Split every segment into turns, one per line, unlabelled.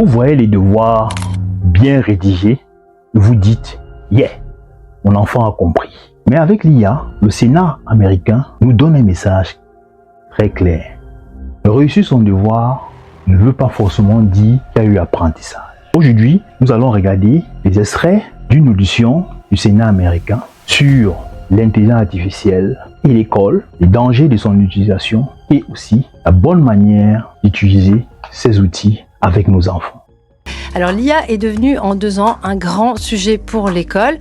Vous voyez les devoirs bien rédigés, vous dites « Yeah, mon enfant a compris ». Mais avec l'IA, le Sénat américain nous donne un message très clair. Réussir son devoir ne veut pas forcément dire qu'il y a eu apprentissage. Aujourd'hui, nous allons regarder les extraits d'une audition du Sénat américain sur l'intelligence artificielle et l'école, les dangers de son utilisation et aussi la bonne manière d'utiliser ces outils avec nos enfants.
Alors l'IA est devenue en 2 ans un grand sujet pour l'école.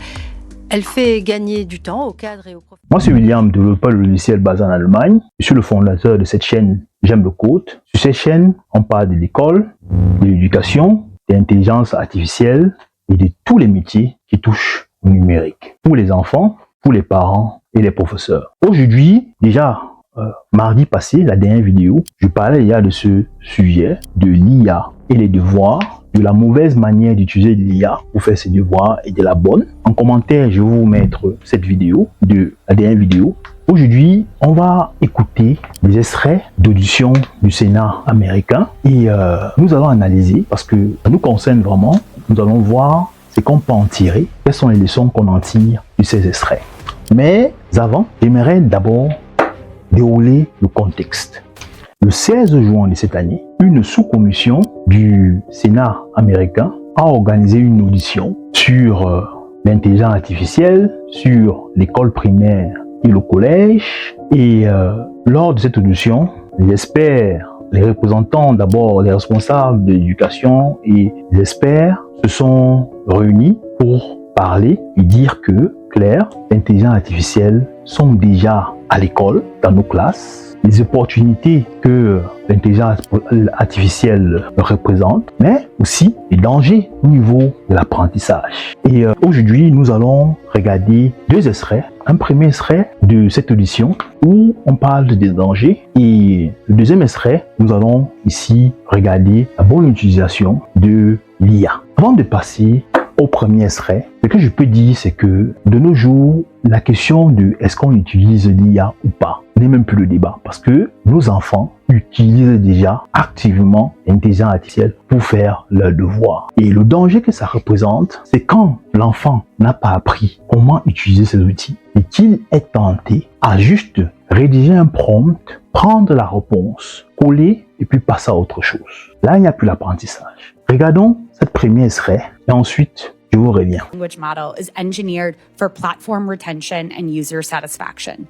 Elle fait gagner du temps aux cadres et aux professeurs.
Moi, c'est William, développeur de logiciel basé en Allemagne. Je suis le fondateur de cette chaîne J'aime le code. Sur cette chaîne, on parle de l'école, de l'éducation, de l'intelligence artificielle et de tous les métiers qui touchent au numérique. Pour les enfants, pour les parents et les professeurs. Aujourd'hui, déjà, mardi passé, la dernière vidéo, je parlais déjà de ce sujet, de l'IA et les devoirs, de la mauvaise manière d'utiliser l'IA pour faire ses devoirs et de la bonne. En commentaire, je vais vous mettre cette vidéo, de la dernière vidéo. Aujourd'hui, on va écouter des extraits d'audition du Sénat américain et nous allons analyser, parce que ça nous concerne vraiment, nous allons voir ce qu'on peut en tirer, quelles sont les leçons qu'on en tire de ces extraits. Mais avant, j'aimerais d'abord dérouler le contexte. Le 16 juin de cette année, une sous-commission du Sénat américain a organisé une audition sur l'intelligence artificielle, sur l'école primaire et le collège. Et lors de cette audition, les experts, les représentants, d'abord les responsables de l'éducation et les experts se sont réunis pour parler et dire que, clair, l'intelligence artificielle sont déjà à l'école, dans nos classes, les opportunités que l'intelligence artificielle représente, mais aussi les dangers au niveau de l'apprentissage. Et aujourd'hui, nous allons regarder 2 extraits. Un premier extrait de cette audition où on parle des dangers et le deuxième extrait, nous allons ici regarder la bonne utilisation de l'IA. Avant de passer au premier extrait, ce que je peux dire, c'est que de nos jours, la question de est-ce qu'on utilise l'IA ou pas n'est même plus le débat, parce que nos enfants utilisent déjà activement l'intelligence artificielle pour faire leurs devoirs. Et le danger que ça représente, c'est quand l'enfant n'a pas appris comment utiliser ces outils et qu'il est tenté à juste rédiger un prompt, prendre la réponse, coller et puis passer à autre chose. Là, il n'y a plus l'apprentissage. Regardons cette première extrait et ensuite, je vous reviens.
Language model is engineered for platform retention and user satisfaction.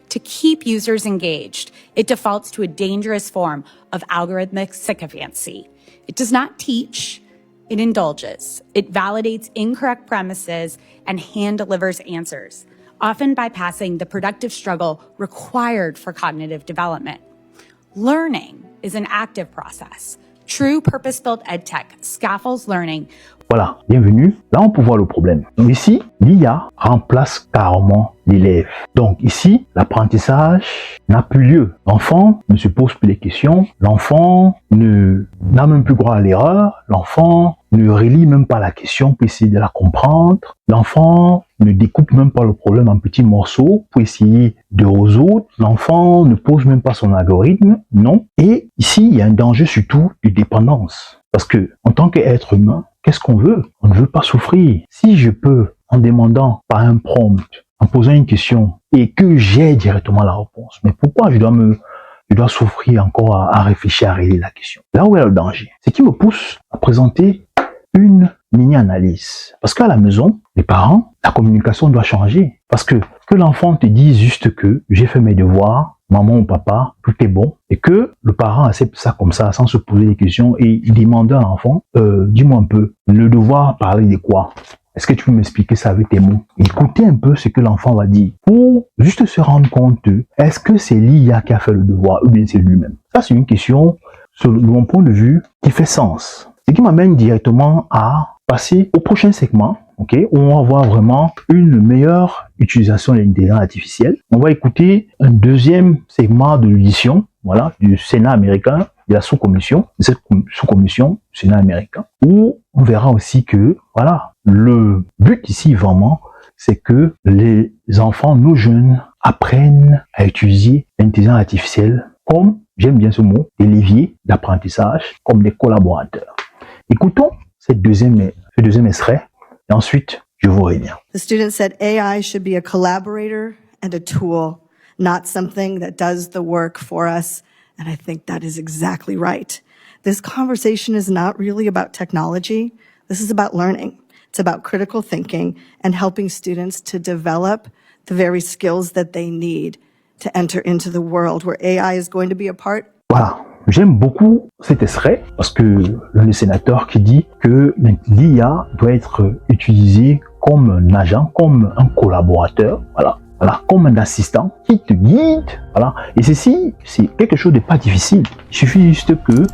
To keep users engaged, it defaults to a dangerous form of algorithmic sycophancy. It does not teach, it indulges. It validates incorrect premises and hand-delivers answers, often bypassing the productive struggle required for cognitive development. Learning is an active process. True purpose-built EdTech scaffolds learning.
Voilà, bienvenue. Là, on peut voir le problème. Donc ici, l'IA remplace carrément l'élève. Donc ici, l'apprentissage n'a plus lieu. L'enfant ne se pose plus les questions. L'enfant n'a même plus droit à l'erreur. L'enfant ne relit même pas la question pour essayer de la comprendre. L'enfant ne découpe même pas le problème en petits morceaux pour essayer de résoudre. L'enfant ne pose même pas son algorithme. Non. Et ici, il y a un danger surtout de dépendance. Parce que, en tant qu'être humain, qu'est-ce qu'on veut? On ne veut pas souffrir. Si je peux, en demandant par un prompt, en posant une question, et que j'ai directement la réponse, mais pourquoi je dois souffrir encore à réfléchir, à régler la question? Là où est le danger, c'est qui me pousse à présenter une mini-analyse. Parce qu'à la maison, les parents, la communication doit changer. Parce que l'enfant te dise juste que j'ai fait mes devoirs, maman ou papa, tout est bon, et que le parent accepte ça comme ça, sans se poser des questions, et il demande à l'enfant, dis-moi un peu, le devoir parler de quoi? Est-ce que tu peux m'expliquer ça avec tes mots? Écoutez un peu ce que l'enfant va dire, pour juste se rendre compte de, est-ce que c'est l'IA qui a fait le devoir, ou bien c'est lui-même? Ça, c'est une question, de mon point de vue, qui fait sens. Ce qui m'amène directement à passer au prochain segment, okay, où on va voir vraiment une meilleure utilisation de l'intelligence artificielle. On va écouter un deuxième segment de l'audition, voilà, du Sénat américain, de la sous-commission, de cette sous-commission du Sénat américain, où on verra aussi que, voilà, le but ici vraiment, c'est que les enfants, nos jeunes, apprennent à utiliser l'intelligence artificielle comme, j'aime bien ce mot, des leviers d'apprentissage, comme des collaborateurs. Écoutons ce deuxième extrait et ensuite je vous reviens.
The student said AI should be a collaborator and a tool, not something that does the work for us. And I think that is exactly right. This conversation is not really about technology. This is about learning. It's about critical thinking and helping students to develop the very skills that they need to enter into the world where AI is going to be a part.
Voilà. J'aime beaucoup cet extrait parce que le sénateur qui dit que l'IA doit être utilisée comme un agent, comme un collaborateur, voilà, comme un assistant qui te guide, voilà. Et ceci, c'est quelque chose de pas difficile. Il suffit juste que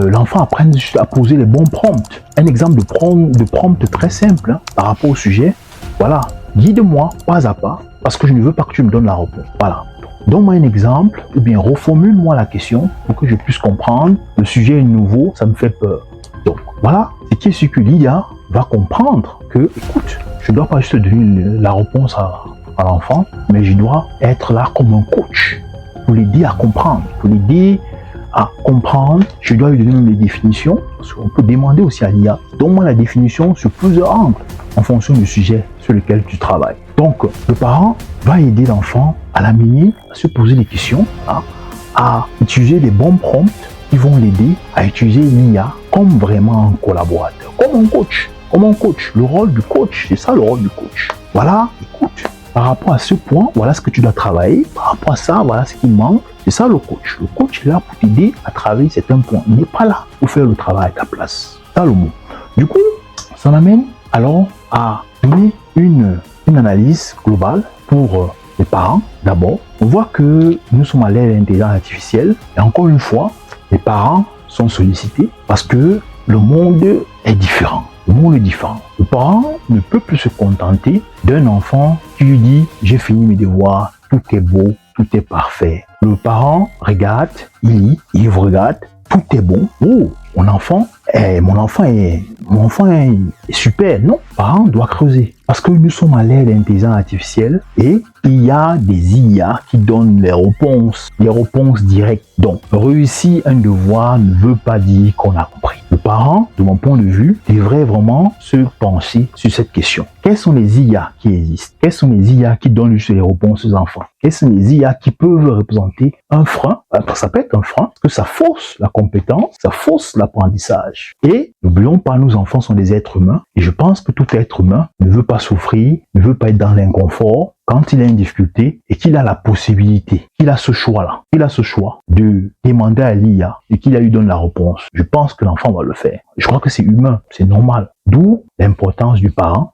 l'enfant apprenne juste à poser les bons prompts. Un exemple de prompt très simple hein, par rapport au sujet. Voilà, guide-moi pas à pas parce que je ne veux pas que tu me donnes la réponse. Voilà. Donne-moi un exemple, ou bien reformule-moi la question pour que je puisse comprendre. Le sujet est nouveau, ça me fait peur. Donc voilà, c'est qui est ce que l'IA va comprendre que, écoute, je ne dois pas juste donner la réponse à l'enfant, mais je dois être là comme un coach pour l'aider à comprendre, Je dois lui donner même les définitions, parce qu'on peut demander aussi à l'IA, donne-moi la définition sur plusieurs angles en fonction du sujet sur lequel tu travailles. Donc, le parent va aider l'enfant à l'amener à se poser des questions, à utiliser les bons prompts qui vont l'aider à utiliser l'IA comme vraiment un collaborateur, comme un coach. Le rôle du coach, c'est ça le rôle du coach. Voilà, écoute, par rapport à ce point, voilà ce que tu dois travailler. Par rapport à ça, voilà ce qui manque. C'est ça le coach. Le coach est là pour t'aider à travailler certains points. Il n'est pas là pour faire le travail à ta place. C'est ça le mot. Du coup, ça m'amène alors à donner une analyse globale pour les parents. D'abord, on voit que nous sommes à l'ère de l'intelligence artificielle. Et encore une fois, les parents sont sollicités parce que le monde est différent. Le monde est différent. Le parent ne peut plus se contenter d'un enfant qui lui dit « j'ai fini mes devoirs, tout est beau, tout est parfait ». Le parent regarde, il lit, il regarde, tout est bon. Oh, mon enfant est super. Non, le parent doit creuser. Parce que nous sommes à l'ère de l'intelligence artificielle et il y a des IA qui donnent les réponses directes. Donc, réussir un devoir ne veut pas dire qu'on a compris. Le parent, de mon point de vue, devrait vraiment se pencher sur cette question. Quelles sont les IA qui existent? Quelles sont les IA qui donnent juste les réponses aux enfants? Quelles sont les IA qui peuvent représenter un frein? Ça peut être un frein parce que ça fausse la compétence, ça fausse l'apprentissage. Et n'oublions pas, nos enfants sont des êtres humains et je pense que tout être humain ne veut pas souffrir, ne veut pas être dans l'inconfort. Quand il a une difficulté et qu'il a la possibilité, qu'il a ce choix-là, de demander à l'IA et qu'il lui donne la réponse, je pense que l'enfant va le faire. Je crois que c'est humain, c'est normal. D'où l'importance du parent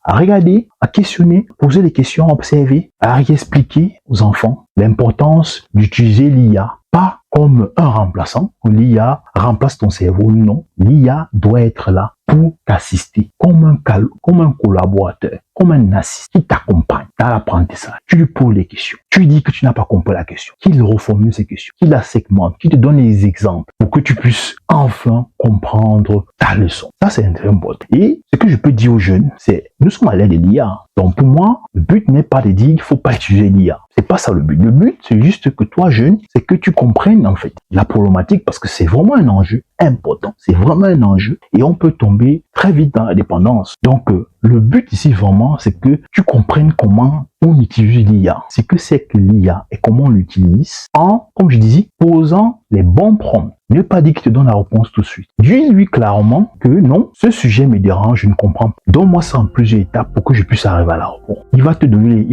à regarder, à questionner, poser des questions, à observer, à expliquer aux enfants l'importance d'utiliser l'IA. Pas comme un remplaçant, l'IA remplace ton cerveau, non. L'IA doit être là pour t'assister, comme un collaborateur, comme un assistant qui t'accompagne dans l'apprentissage. Tu lui poses les questions, tu lui dis que tu n'as pas compris la question, qu'il reformule ses questions, qu'il la segmente, qu'il te donne les exemples pour que tu puisses enfin comprendre ta leçon. Ça, c'est très important. Et ce que je peux dire aux jeunes, c'est nous sommes à l'ère de l'IA. Donc pour moi, le but n'est pas de dire qu'il faut pas utiliser l'IA. C'est pas ça le but. Le but, c'est juste que toi, jeune, c'est que tu comprennes en fait la problématique parce que c'est vraiment un enjeu important. C'est vraiment un enjeu et on peut tomber très vite dans la dépendance. Donc le but ici vraiment, c'est que tu comprennes comment on utilise l'IA. C'est que c'est que l'IA et comment on l'utilise en, comme je disais, posant les bons prompts. Ne pas dire qu'il te donne la réponse tout de suite. Dis-lui clairement que non, ce sujet me dérange, je ne comprends pas. Donne-moi ça en plusieurs étapes pour que je puisse arriver à la réponse. Il va te donner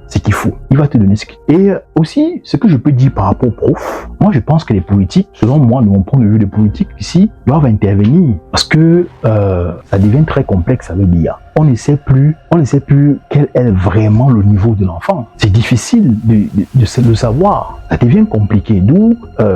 ce qu'il faut. Il va te donner ce qu'il faut. Et aussi, ce que je peux dire par rapport aux profs, moi je pense que les politiques, selon moi, de mon point de vue, les politiques ici doivent intervenir parce que ça devient très complexe avec l'IA. On ne sait plus quel est vraiment le niveau de l'enfant. C'est difficile de savoir. Ça devient compliqué. D'où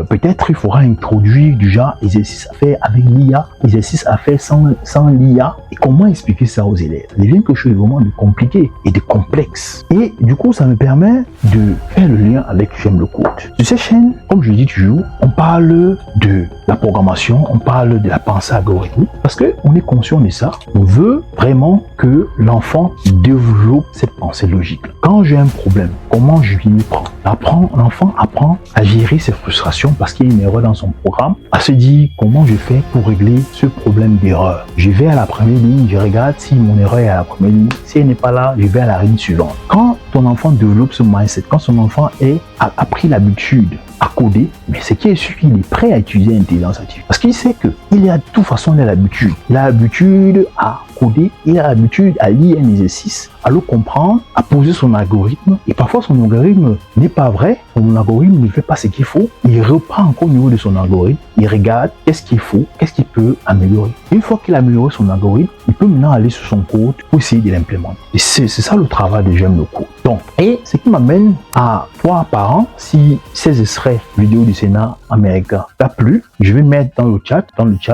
peut-être il faudra introduire du genre exercice à faire avec l'IA, exercice à faire sans l'IA. Et comment expliquer ça aux élèves? Ça devient quelque chose de vraiment de compliqué et de complexe. Et du coup, ça me permet de faire le lien avec J'aime le code. Sur cette chaîne, comme je dis toujours, on parle de la programmation, on parle de la pensée algorithmique parce qu'on est conscient de ça. On veut vraiment que l'enfant enfant développe cette pensée logique. Quand j'ai un problème, comment je m'y prends? L'enfant apprend à gérer ses frustrations parce qu'il y a une erreur dans son programme, à se dire comment je fais pour régler ce problème d'erreur. Je vais à la première ligne, je regarde si mon erreur est à la première ligne. Si elle n'est pas là, je vais à la ligne suivante. Quand ton enfant développe ce mindset, quand son enfant a pris l'habitude à coder, mais c'est qu'il est sûr qu'il est prêt à utiliser l'intelligence artificielle. Parce qu'il sait qu'il a de toute façon l'habitude. Il a l'habitude à coder, il a l'habitude à lire un exercice, à le comprendre, à poser son algorithme. Et parfois son algorithme n'est pas vrai, son algorithme ne fait pas ce qu'il faut. Il reprend encore au niveau de son algorithme, il regarde qu'est-ce qu'il faut, qu'est-ce qu'il peut améliorer. Une fois qu'il a amélioré son algorithme, il peut maintenant aller sur son code pour essayer de l'implémenter. Et c'est ça le travail des J'aime le code. Donc, et ce qui m'amène à toi, parents, si ces extraits vidéo du Sénat américain t'a plu, je vais mettre dans le chat,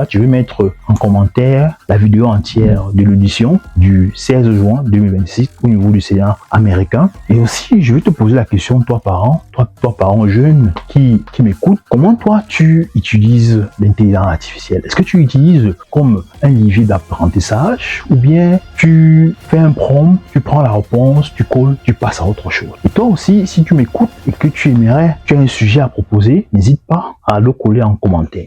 je vais mettre en commentaire la vidéo entière de l'audition du 16 juin 2026 au niveau du Sénat américain. Et aussi, je vais te poser la question, toi, parent jeune qui m'écoute, comment toi, tu utilises l'intelligence artificielle? Est-ce que tu l'utilises comme un levier d'apprentissage ou bien tu fais un prompt, tu prends la réponse, tu colles, tu passes à autre chose? Et toi aussi, si tu m'écoutes et que tu aimerais, tu as un sujet à proposer, n'hésite pas à le coller en commentaire.